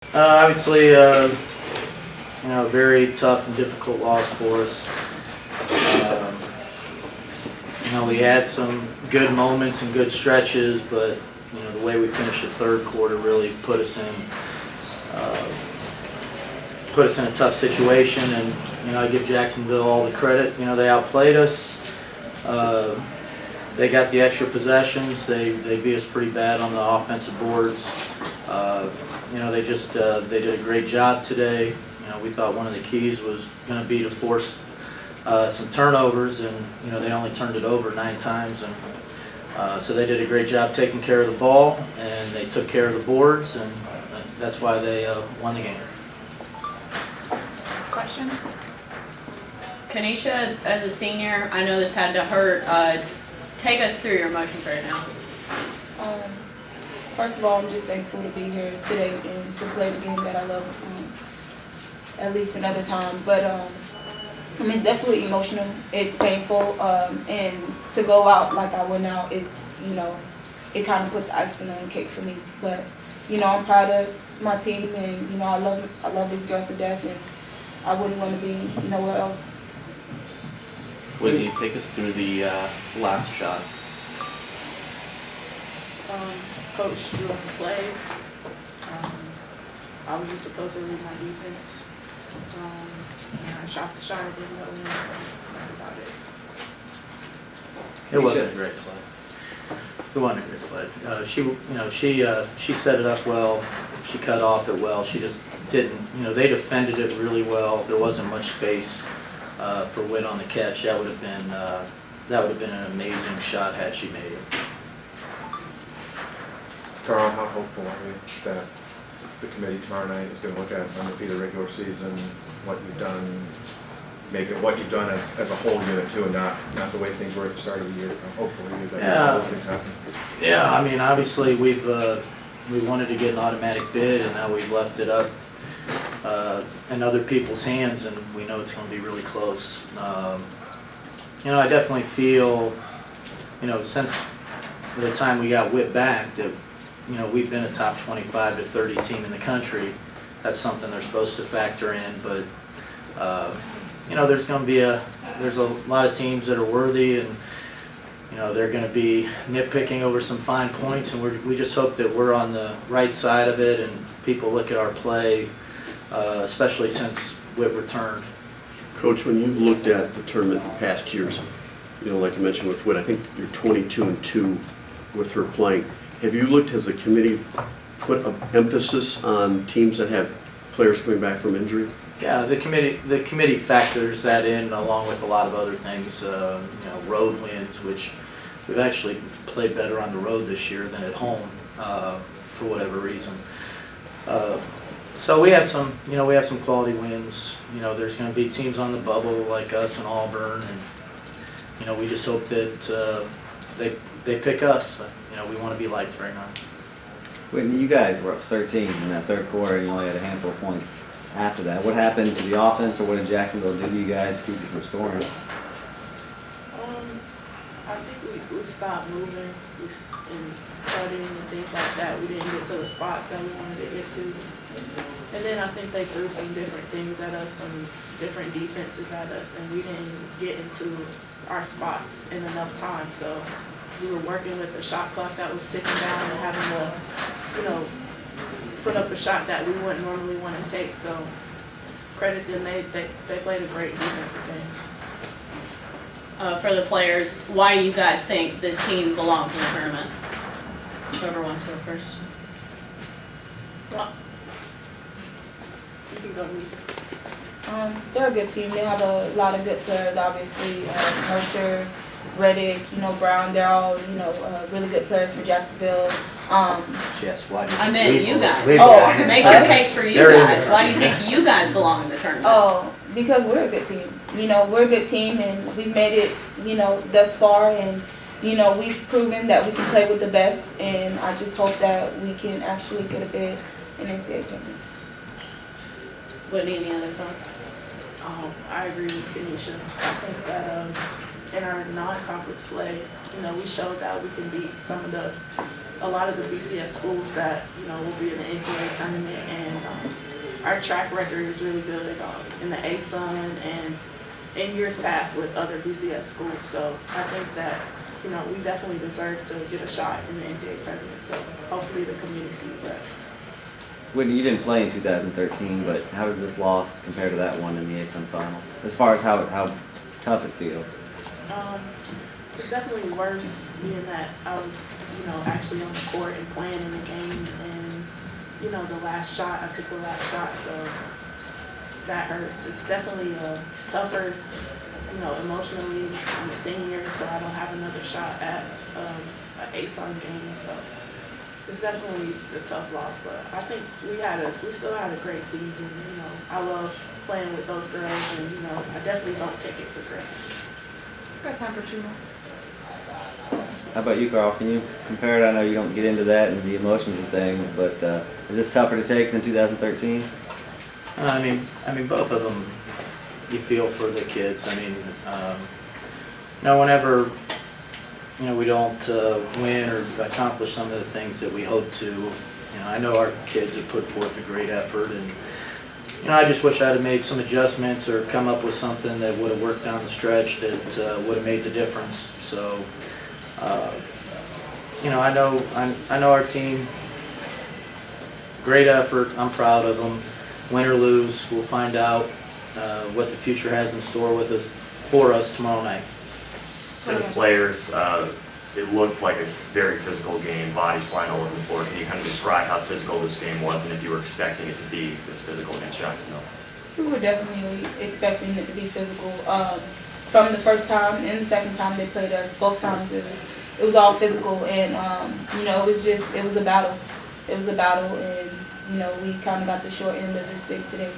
Obviously, very tough and difficult loss for us. We had some good moments and good stretches, but the way we finished the third quarter really put us in a tough situation. And I give Jacksonville all the credit. They outplayed us. They got the extra possessions. They beat us pretty bad on the offensive boards. They did a great job today. We thought one of the keys was going to be to force some turnovers, and they only turned it over 9 times, and so they did a great job taking care of the ball, and they took care of the boards, and that's why they won the game. Questions? Kaneisha, as a senior, I know this had to hurt. Take us through your emotions right now. First of all, I'm just thankful to be here today and to play the game that I love at least another time. But it's definitely emotional. It's painful, and to go out like I went out, it's it kind of put the icing on the cake for me. But I'm proud of my team, and I love these girls to death, and I wouldn't want to be nowhere else. Whitney, take us through the last shot. Coach drew up the play. I was just supposed to read my defense. And I shot the shot at the end of the that's about it. It wasn't a great play. It wasn't a great play. She set it up well. She cut off it well. She just didn't. They defended it really well. There wasn't much space for Whit on the catch. That would have been an amazing shot had she made it. Karl, how hopeful are you that the committee tomorrow night is going to look at undefeated regular season, what you've done, maybe what you've done as a whole unit too, and not the way things were at the start of the year? Hopefully that those things happen. Yeah, obviously we wanted to get an automatic bid, and now we've left it up in other people's hands, and we know it's going to be really close. I definitely feel, since the time we got Whit back, that we've been a top 25 to 30 team in the country. That's something they're supposed to factor in, but there's a lot of teams that are worthy, and they're going to be nitpicking over some fine points, and we just hope that we're on the right side of it, and people look at our play, especially since Whit returned. Coach, when you've looked at the tournament in past years, like you mentioned with Whit, I think you're 22-2 with her playing. Have you looked, has the committee put an emphasis on teams that have players coming back from injury? Yeah, the committee factors that in along with a lot of other things. Road wins, which we've actually played better on the road this year than at home for whatever reason. So we have some quality wins. There's going to be teams on the bubble like us and Auburn, and we just hope that they pick us. We want to be liked right now. Whitney, you guys were up 13 in that third quarter, and you only had a handful of points after that. What happened to the offense, or what did Jacksonville do to you guys to keep you from scoring? I think we stopped moving and cutting and things like that. We didn't get to the spots that we wanted to get to. And then I think they threw some different things at us, some different defenses at us, and we didn't get into our spots in enough time. So we were working with the shot clock that was sticking down and having to, put up a shot that we wouldn't normally want to take. So credit them, they played a great defensive game. For the players, why do you guys think this team belongs in the tournament? Whoever wants to go first. Well, you can go with They're a good team. They have a lot of good players, obviously. Mercer, Reddick, Brown, they're all, really good players for Jacksonville. Yes, why do you I meant you guys. Make your case for you guys. Why do you think you guys belong in the tournament? Oh, because we're a good team. We're a good team, and we've made it, thus far, and, we've proven that we can play with the best, and I just hope that we can actually get a bid in the NCAA tournament. Whitney, any other thoughts? I agree with Kaneisha. I think that in our non-conference play, we showed that we can beat a lot of the BCS schools that, will be in the NCAA tournament, and our track record is really good in the ASUN and in years past with other BCS schools. So I think that, you know, we definitely deserve to get a shot in the NCAA tournament. So hopefully the community sees that. Whitney, you didn't play in 2013, but how does this loss compare to that one in the ASUN finals? As far as how tough it feels. It's definitely worse being that I was, you know, actually on the court and playing in the game, and you know, the last shot, I took the last shot, so that hurts. It's definitely tougher, you know, emotionally. I'm a senior, so I don't have another shot at an ASUN game, so it's definitely a tough loss. But I think we still had a great season. You know, I love playing with those girls, and you know, I definitely don't take it for granted. Got time for 2 more. How about you, Carl? Can you compare it? I know you don't get into that and the emotions and things, but is this tougher to take than 2013? I mean, both of them, you feel for the kids. I mean, whenever, you know, we don't win or accomplish some of the things that we hope to, you know, I know our kids have put forth a great effort, and you know, I just wish I'd have made some adjustments or come up with something that would have worked down the stretch that would have made the difference. So, you know, I know our team. Great effort. I'm proud of them. Win or lose, we'll find out what the future has in store for us tomorrow night. To the players, it looked like a very physical game, bodies flying all over the floor. Can you kind of describe how physical this game was and if you were expecting it to be this physical against Jacksonville? We were definitely expecting it to be physical. From the first time and the second time they played us, both times it was all physical, and you know, it was a battle. It was a battle, and you know, we kind of got the short end of the stick today.